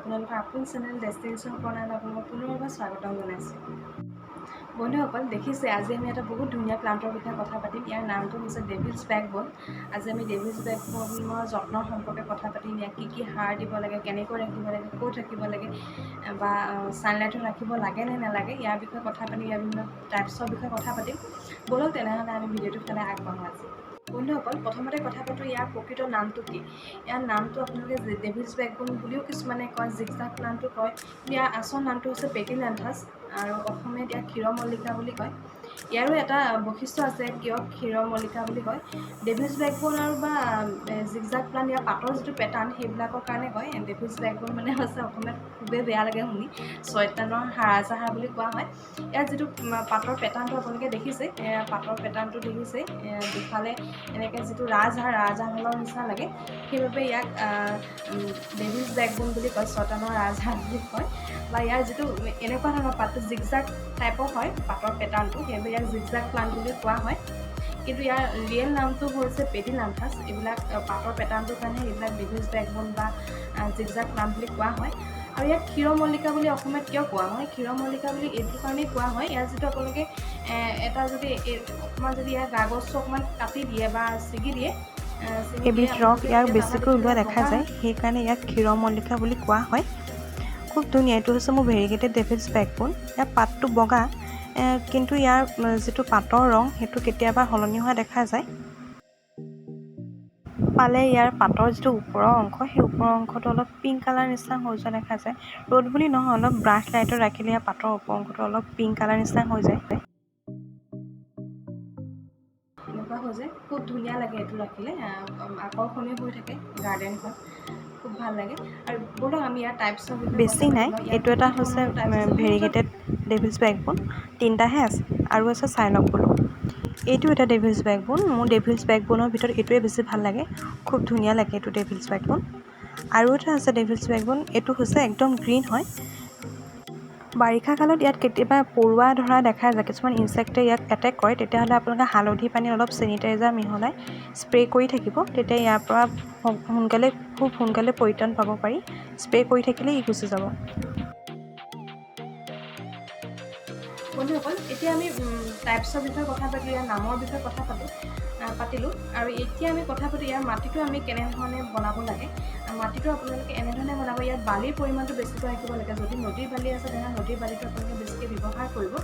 আপোনালোকৰ আপোন channel destination কৰ্ণাৰত আপোনালোকক পুনৰবাৰ স্বাগতম জনাইছোঁ। বন্ধুসকল, দেখিছে আজি আমি এটা বহুত ধুনীয়া প্লাণ্টৰ বিষয়ে কথা পাতিম। ইয়াৰ নামটো হৈছে ডেভিলছ বেকবোন। আজি আমি ডেভিলছ বেকবোনৰ যত্নৰ সম্পৰ্কে কথা পাতিম। ইয়াক কি সাৰ দিব লাগে, কেনেকৈ ৰাখিব লাগে, ক'ত ৰাখিব লাগে বা ছানলাইটত ৰাখিব লাগে নে নালাগে, ইয়াৰ বিষয়ে কথা পাতিম। ইয়াৰ বিভিন্ন টাইপছৰ বিষয়ে কথা পাতিম। ব'লক তেনেহ'লে আমি ভিডিঅ'টোৰ ফালে আগবাঢ়োঁ আজি। বন্ধুসকল, প্ৰথমতে কথা পাতোঁ ইয়াৰ প্ৰকৃত নামটো কি। ইয়াৰ নামটো আপোনালোকে ডেভিলছ বেকবোন বুলিও কিছুমানে কয়, জিগজাগ প্লাণ্টো কয়। ইয়াৰ আচল নামটো হৈছে পেটিলান্থাছ আৰু অসমীয়াত ইয়াক ক্ষীৰমল্লিকা বুলি কয়। ইয়াৰো এটা বৈশিষ্ট্য আছে কিয় ক্ষীৰমল্লিকা বুলি কয়। ডেভিলছ বেকবোন আৰু বা জিগজাগ প্লাণ্ট, ইয়াৰ পাতৰ যিটো পেটাৰ্ণ সেইবিলাকৰ কাৰণে কয়। ডেভিলছ বেকবোন মানে হৈছে অসমীয়াত খুবেই বেয়া লাগে শুনি, শয়তানৰ হাৰাজাহাৰ বুলি কোৱা হয়। ইয়াৰ যিটো পাতৰ পেটাৰ্ণটো আপোনালোকে দেখিছে, পাতৰ পেটাৰ্ণটো দেখিছে দুফালে এনেকৈ যিটো ৰাজহাড়ৰ নিচিনা লাগে, সেইবাবে ইয়াক ডেভিলছ বেকবোন বুলি কয়, শয়তানৰ ৰাজহাড় বুলি কয়। বা ইয়াৰ যিটো এনেকুৱা ধৰণৰ পাতটো জিগজাগ টাইপৰ হয় পাতৰ পেটাৰ্ণটো, সেইবাবে ইয়াক জিগজাগ প্লাণ্ট বুলি কোৱা হয়। কিন্তু ইয়াৰ ৰিয়েল নামটো হৈছে পেটিলান্থাছ। এইবিলাক পাতৰ পেটাৰ্ণটোৰ কাৰণে এইবিলাক ডেভিলছ বেকবোন বা জিগজাগ প্লাণ্ট বুলি কোৱা হয়। আৰু ইয়াক ক্ষীৰমল্লিকা বুলি অসমীয়াত কিয় কোৱা হয়? ক্ষীৰমল্লিকা বুলি এইটো কাৰণেই কোৱা হয়, ইয়াৰ যিটো আপোনালোকে এটা যদি অকণমান যদি ইয়াৰ কাগজটো অকণমান কাটি দিয়ে বা ছিগি দিয়ে, এবিধ ৰস ইয়াক বেছিকৈ ওলোৱা দেখা যায়, সেইকাৰণে ইয়াক ক্ষীৰমল্লিকা বুলি কোৱা হয়। খুব ধুনীয়া। এইটো হৈছে মোৰ ভেৰিগেটেড ডেভিলছ বেকবোন। ইয়াৰ পাতটো বগা, কিন্তু ইয়াৰ যিটো পাতৰ ৰং সেইটো কেতিয়াবা সলনি হোৱা দেখা যায়। পালে ইয়াৰ পাতৰ যিটো ওপৰৰ অংশ, সেই ওপৰৰ অংশটো অলপ পিংক কালাৰ নিচিনা হৈ যোৱা দেখা যায়। ৰ'দ বুলি নহয়, অলপ ব্ৰাছ লাইটত ৰাখিলে ইয়াৰ পাতৰ ওপৰ অংশটো অলপ পিংক কালাৰ নিচিনা হৈ যায়। এনেকুৱা হৈ যায়, খুব ধুনীয়া লাগে এইটো ৰাখিলে, আকৰ্ষণীয় হৈ থাকে গাৰ্ডেনখন, খুব ভাল লাগে। আৰু ব'লক আমি ইয়াৰ টাইপছৰ বিষয়ে বেছি নাই। এইটো এটা হৈছে ভেৰিগেটেড ডেভিলছ বেকবোন, তিনিটাহে আছে আৰু আছে চাইনক ব্লু। এইটো এটা ডেভিলছ বেকবোন। মোৰ ডেভিলছ বেকবোনৰ ভিতৰত এইটোৱে বেছি ভাল লাগে, খুব ধুনীয়া লাগে এইটো ডেভিলছ বেকবোন। আৰু এটা আছে ডেভিলছ বেকবোন, এইটো হৈছে একদম গ্ৰীণ হয়। বাৰিষা কালত ইয়াত কেতিয়াবা পৰুৱা ধৰা দেখা যায়, কিছুমান ইনছেক্টে ইয়াক এটেক কৰে, তেতিয়াহ'লে আপোনালোকে হালধি পানী অলপ চেনিটাইজাৰ মিহলাই স্প্ৰে' কৰি থাকিব, তেতিয়া ইয়াৰ পৰা খুব সোনকালে পৰিত্ৰাণ পাব পাৰি। স্প্ৰে' কৰি থাকিলে ই গুচি যাব। বন্ধুসকল, এতিয়া আমি টাইপছৰ বিষয়ে কথা পাতিলোঁ, ইয়াৰ নামৰ বিষয়ে কথা পাতিলোঁ। আৰু এতিয়া আমি কথা পাতিলোঁ ইয়াৰ মাটিটো আমি কেনেধৰণে বনাব লাগে। মাটিটো আপোনালোকে এনেধৰণে বনাব, ইয়াত বালিৰ পৰিমাণটো বেছিকৈ ৰাখিব লাগে। যদি নদীৰ বালি আছে তেনেহ'লে নদীৰ বালিটো আপোনালোকে বেছিকৈ ব্যৱহাৰ কৰিব।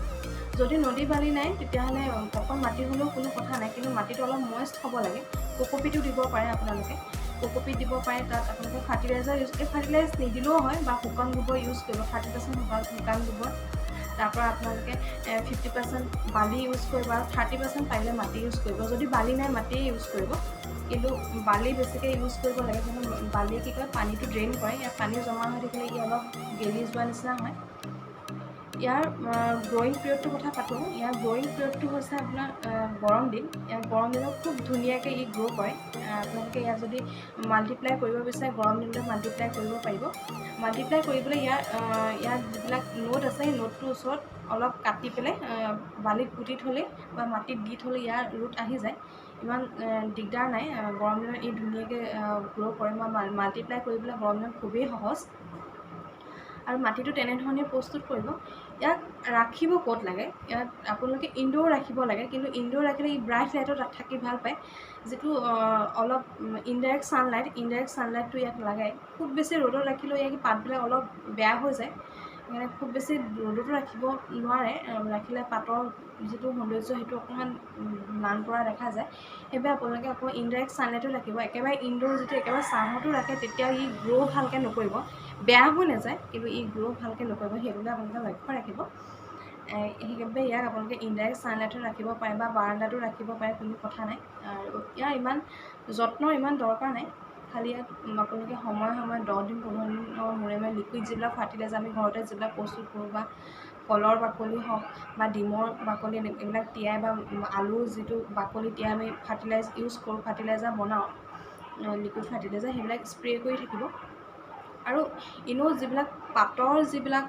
যদি নদীৰ বালি নাই তেতিয়াহ'লে অকল মাটি হ'লেও কোনো কথা নাই, কিন্তু মাটিটো অলপ মইষ্ট হ'ব লাগে। কোকোপিটো দিব পাৰে আপোনালোকে, কোকোপিট দিব পাৰে। তাত আপোনালোকে ফাৰ্টিলাইজাৰ ফাৰ্টিলাইজ নিদিলেও হয় বা শুকান গোবৰ ইউজ কৰিব, 30% শুকান গোবৰ, তাৰপৰা আপোনালোকে 50% বালি ইউজ কৰিব আৰু 30% পাৰিলে মাটি ইউজ কৰিব। যদি বালি নাই মাটিয়ে ইউজ কৰিব, কিন্তু বালি বেছিকৈ ইউজ কৰিব লাগে, কিন্তু বালিয়ে কি কৰে পানীটো ড্ৰেইন কৰে। ইয়াত পানী জমা হৈ থাকিলে ই অলপ গেলি যোৱা নিচিনা হয়। ইয়াৰ গ্ৰ'য়িং পিৰিয়ডটোৰ কথা পাতোঁ। ইয়াৰ গ্ৰ'য়িং পিৰিয়ডটো হৈছে আপোনাৰ গৰম দিন। ইয়াৰ গৰম দিনত খুব ধুনীয়াকৈ ই গ্ৰ' কৰে। আপোনালোকে ইয়াক যদি মাল্টিপ্লাই কৰিব বিচাৰে গৰম দিনতে মাল্টিপ্লাই কৰিব পাৰিব। মাল্টিপ্লাই কৰিবলৈ ইয়াৰ যিবিলাক নোট আছে, সেই নোটটোৰ ওচৰত অলপ কাটি পেলাই বালিত পুতি থ'লে বা মাটিত দি থ'লে ইয়াৰ ৰুট আহি যায়। ইমান দিগদাৰ নাই, গৰম দিনত ই ধুনীয়াকৈ গ্ৰ' কৰে। মাল্টিপ্লাই কৰিবলৈ গৰম দিনত খুবেই সহজ। আৰু মাটিটো তেনেধৰণে প্ৰস্তুত কৰিব। ইয়াক ৰাখিব ক'ত লাগে, ইয়াত আপোনালোকে ইনড'ৰ ৰাখিব লাগে, কিন্তু ইনড'ৰ ৰাখিলে ই ব্ৰাইট লাইটত থাকি ভাল পায়। যিটো অলপ ইনডাইৰেক্ট ছানলাইটটো ইয়াক লাগে। খুব বেছি ৰ'দত ৰাখিলেও ইয়াক পাতবিলাক অলপ বেয়া হৈ যায়, সেইকাৰণে খুব বেছি ৰ'দতো ৰাখিব নোৱাৰে। ৰাখিলে পাতৰ যিটো সৌন্দৰ্য সেইটো অকণমান ম্লান পৰা দেখা যায়। সেইবাবে আপোনালোকে অকণমান ইনডাইৰেক্ট ছানলাইটত ৰাখিব। একেবাৰে ইনড'ৰ যিটো একেবাৰে ছাঁহতো ৰাখে তেতিয়া ই গ্ৰ' ভালকৈ নকৰিব, বেয়া হৈ নাযায়, কিন্তু ই গ্ৰ' ভালকৈ নকৰিব, সেইবিলাক আপোনালোকে লক্ষ্য ৰাখিব। সেইবাবে ইয়াক আপোনালোকে ইনডাইৰেক্ট ছানলাইটত ৰাখিব পাৰে বা বাৰাণ্ডাতো ৰাখিব পাৰে, কোনো কথা নাই। আৰু ইয়াৰ যত্নৰ ইমান দৰকাৰ নাই। খালি ইয়াক আপোনালোকে সময়ে 10 দিন 15 দিনৰ মূৰে লিকুইড যিবিলাক ফাৰ্টিলাইজাৰ আমি ঘৰতে যিবিলাক প্ৰস্তুত কৰোঁ, বা কলৰ বাকলি হওক বা ডিমৰ বাকলি, এইবিলাক তিয়াই বা আলুৰ যিটো বাকলি তিয়াই আমি ফাৰ্টিলাইজাৰ বনাওঁ, লিকুইড ফাৰ্টিলাইজাৰ, সেইবিলাক স্প্ৰে' কৰি থাকিব। আৰু যিবিলাক পাতৰ যিবিলাক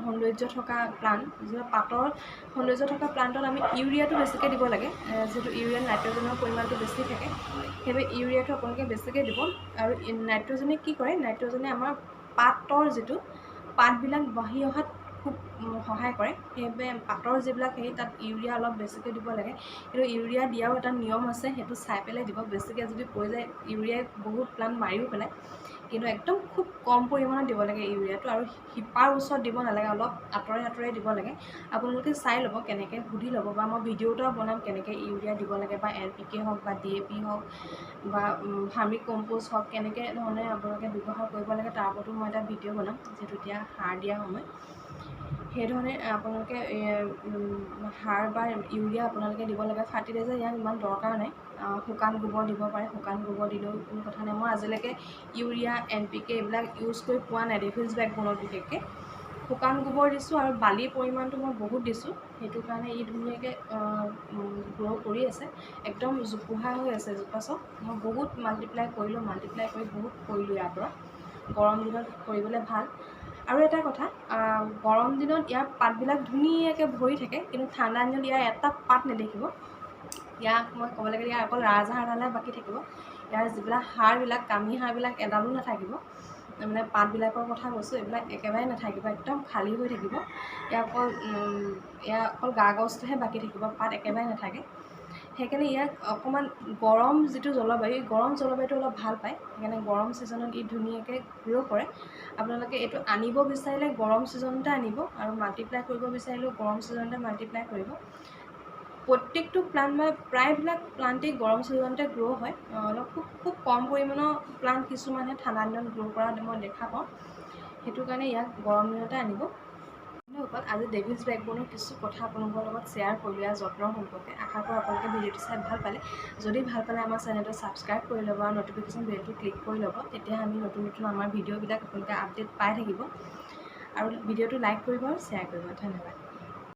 সৌন্দৰ্য থকা প্লাণ্ট, যিবিলাক পাতৰ সৌন্দৰ্য থকা প্লাণ্টত আমি ইউৰিয়াটো বেছিকৈ দিব লাগে। যিহেতু ইউৰিয়াত নাইট্ৰজেনৰ পৰিমাণটো বেছি থাকে, সেইবাবে ইউৰিয়াটো আপোনালোকে বেছিকৈ দিব। আৰু নাইট্ৰজেনে কি কৰে, নাইট্ৰজেনে আমাৰ পাতৰ যিটো পাতবিলাক বাঢ়ি অহাত খুব সহায় কৰে। সেইবাবে পাতৰ যিবিলাক তাত ইউৰিয়া অলপ বেছিকৈ দিব লাগে, কিন্তু ইউৰিয়া দিয়াও এটা নিয়ম আছে, সেইটো চাই পেলাই দিব। বেছিকৈ যদি পৰি যায় ইউৰিয়াই বহুত প্লাণ্ট মাৰিও পেলায়, কিন্তু একদম খুব কম পৰিমাণত দিব লাগে ইউৰিয়াটো, আৰু শিপাৰ ওচৰত দিব নালাগে, অলপ আঁতৰে আঁতৰে দিব লাগে। আপোনালোকে চাই ল'ব, কেনেকৈ সুধি ল'ব, বা মই ভিডিঅ' এটাও বনাম কেনেকৈ ইউৰিয়া দিব লাগে, বা NPK হওক বা DAP হওক বা ভাৰ্মি কম্প'ষ্ট হওক, কেনেকৈ ধৰণে আপোনালোকে ব্যৱহাৰ কৰিব লাগে তাৰ ওপৰতো মই এটা ভিডিঅ' বনাম, যিহেতু এতিয়া সাৰ দিয়া সময়। সেইধৰণে আপোনালোকে সাৰ বা ইউৰিয়া আপোনালোকে দিব লাগে। ফাৰ্টিলাইজাৰ ইয়াক ইমান দৰকাৰ নাই, শুকান গোবৰ দিব পাৰে, শুকান গোবৰ দিলেও কোনো কথা নাই। মই আজিলৈকে ইউৰিয়া NPK এইবিলাক ইউজ কৰি পোৱা নাই, ডেভিলছ বেকবোনত বিশেষকৈ শুকান গোবৰ দিছোঁ, আৰু বালিৰ পৰিমাণটো মই বহুত দিছোঁ, সেইটো কাৰণে ই ধুনীয়াকৈ গ্ৰ' কৰি আছে, একদম জোপোহা হৈ আছে। জোপা চাওক, মই বহুত মাল্টিপ্লাই কৰিলোঁ বহুত কৰিলোঁ ইয়াৰ পৰা। গৰম দিনত কৰিবলৈ ভাল। আৰু এটা কথা, গৰম দিনত ইয়াৰ পাতবিলাক ধুনীয়াকৈ ভৰি থাকে, কিন্তু ঠাণ্ডা দিনত ইয়াৰ এটা পাত নেদেখিব। ইয়াক মই ক'ব লাগে, ইয়াৰ অকল ৰাজহাঁহ এডালহে বাকী থাকিব। ইয়াৰ যিবিলাক সাৰবিলাক, কামি সাৰবিলাক এডালো নাথাকিব, মানে পাতবিলাকৰ কথা কৈছোঁ, এইবিলাক একেবাৰে নাথাকিব, একদম খালী হৈ থাকিব। ইয়াৰ অকল গা গছটোহে বাকী থাকিব, পাত একেবাৰে নাথাকে। সেইকাৰণে ইয়াক অকণমান গৰম যিটো জলবায়ু, গৰম জলবায়ুটো অলপ ভাল পায়, সেইকাৰণে গৰম ছিজনত ই ধুনীয়াকৈ গ্ৰ' কৰে। আপোনালোকে এইটো আনিব বিচাৰিলে গৰম ছিজনতে আনিব, আৰু মাল্টিপ্লাই কৰিব বিচাৰিলেও গৰম ছিজনতে মাল্টিপ্লাই কৰিব। প্ৰত্যেকটো প্লাণ্ট বা প্ৰায়বিলাক প্লাণ্টেই গৰম ছিজনতে গ্ৰ' হয়, অলপ খুব কম পৰিমাণৰ প্লাণ্ট কিছুমানে ঠাণ্ডা দিনত গ্ৰ' কৰা মই দেখা পাওঁ, সেইটো কাৰণে ইয়াক গৰম দিনতে আনিব। আজি ডেভিলছ বেকবোনৰ কিছু কথা আপোনালোকৰ লগত শ্বেয়াৰ কৰিলোঁ ইয়াৰ যত্নৰ সম্পৰ্কে। আশা কৰোঁ আপোনালোকে ভিডিঅ'টো চাই ভাল পালে। যদি ভাল পালে আমাৰ চেনেলটো ছাবস্ক্ৰাইব কৰি ল'ব, আৰু ন'টিফিকেশ্যন বেলটো ক্লিক কৰি ল'ব, তেতিয়া আমি নতুন আমাৰ ভিডিঅ'বিলাক আপোনালোকে আপডেট পাই থাকিব। আৰু ভিডিঅ'টো লাইক কৰিব আৰু শ্বেয়াৰ কৰিব। ধন্যবাদ।